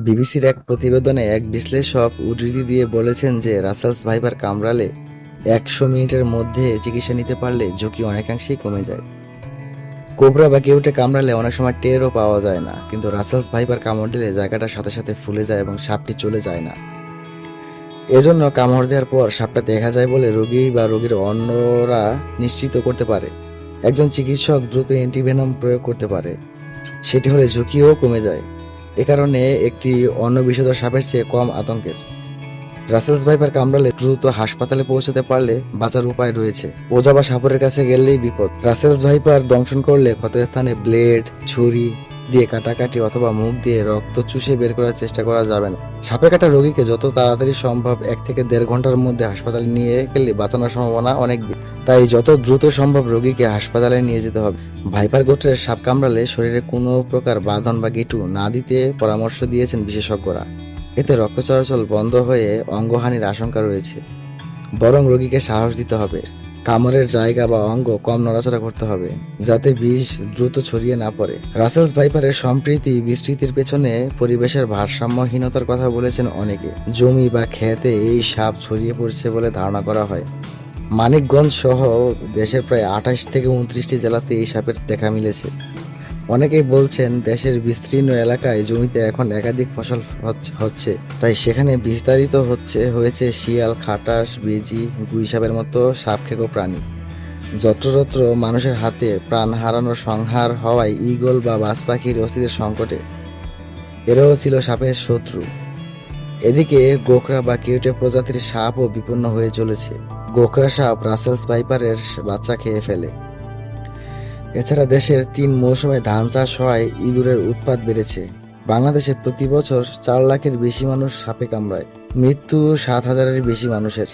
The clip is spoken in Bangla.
বিবিসির এক প্রতিবেদনে এক বিশ্লেষক উদ্ধৃতি দিয়ে বলেছেন যে রাসেলস ভাইপার কামড়ালে 100 মিনিটের মধ্যে চিকিৎসা নিতে পারলে ঝুঁকি অনেকাংশেই কমে যায়। কোবরা বা কেউটে কামড়ালে অনেক সময় টেরও পাওয়া যায় না, কিন্তু রাসেলস ভাইপার কামড় দিলে জায়গাটার সাথে সাথে ফুলে যায় এবং সাপটি চলে যায় না। এজন্য কামড় দেওয়ার পর সাপটা দেখা যায় বলে রোগী বা রোগীর অন্যরা নিশ্চিত করতে পারে। একজন চিকিৎসক দ্রুত অ্যান্টিভেনম প্রয়োগ করতে পারে, সেটি হলে ঝুঁকিও কমে যায়। এ কারণে একটি অন্য বিষধর সাপের চেয়ে কম আতঙ্কের। রাসেলস ভাইপার কামড়ালে দ্রুত হাসপাতালে পৌঁছতে পারলে বাঁচার উপায় রয়েছে। ওঝা বা সাপুরের কাছে গেলেই বিপদ। রাসেলস ভাইপার দংশন করলে ক্ষতস্থানে ব্লেড, ছুরি দিয়ে কাটাকাটি অথবা মুখ দিয়ে রক্ত চুষে বের করার চেষ্টা করা যাবে না। সাপে কাটা রোগীকে যত তাড়াতাড়ি সম্ভব 1 থেকে 1.5 ঘন্টার মধ্যে হাসপাতালে নিয়ে গেলে বাঁচানোর সম্ভাবনা অনেক বেশি। তাই যত দ্রুত সম্ভব রোগীকে হাসপাতালে নিয়ে যেতে হবে। ভাইপার গোত্রের সাপ কামড়ালে শরীরে কোনো প্রকার বাঁধন বা গিঁটু না দিতে পরামর্শ দিয়েছেন বিশেষজ্ঞরা। এতে রক্ত চলাচল বন্ধ হয়ে অঙ্গহানির আশঙ্কা রয়েছে। বরং রোগীকে সাহস দিতে হবে। কামড়ের জায়গা বা অঙ্গ কম নড়াচড়া করতে হবে, যাতে বিষ দ্রুত ছড়িয়ে না পড়ে। রাসেলস ভাইপারের সম্প্রীতি বিস্তৃতির পেছনে পরিবেশের ভারসাম্যহীনতার কথা বলেছেন অনেকে। জমি বা ক্ষেতে এই সাপ ছড়িয়ে পড়ছে বলে ধারণা করা হয়। মানিকগঞ্জ সহ দেশের প্রায় 28 থেকে 29টি জেলাতে এই সাপের দেখা মিলেছে। অনেকেই বলছেন দেশের বিস্তীর্ণ এলাকায় জমিতে এখন একাধিক ফসল হচ্ছে, তাই সেখানে বিস্তারিত হয়েছে শিয়াল, খাটাস, বেজি, গুইসাপের মতো সাপখেকো প্রাণী। যত্রতত্র মানুষের হাতে প্রাণ হারানোর সংহার হওয়ায় ঈগল বা বাজ পাখির অস্তিত্বের সংকটে এরাও ছিল সাপের শত্রু। এদিকে গোকরা বা কিউটে প্রজাতির সাপও বিপন্ন হয়ে চলেছে। গোকরা সাপ রাসেলস ভাইপারের বাচ্চা খেয়ে ফেলে। এছাড়া দেশের 3 মৌসুমে ধান চাষ হওয়ায় ইঁদুরের উৎপাত বেড়েছে। বাংলাদেশে প্রতি বছর 4 লাখের বেশি মানুষ সাপে কামড়ায়, মৃত্যু 7,000-এর বেশি মানুষের।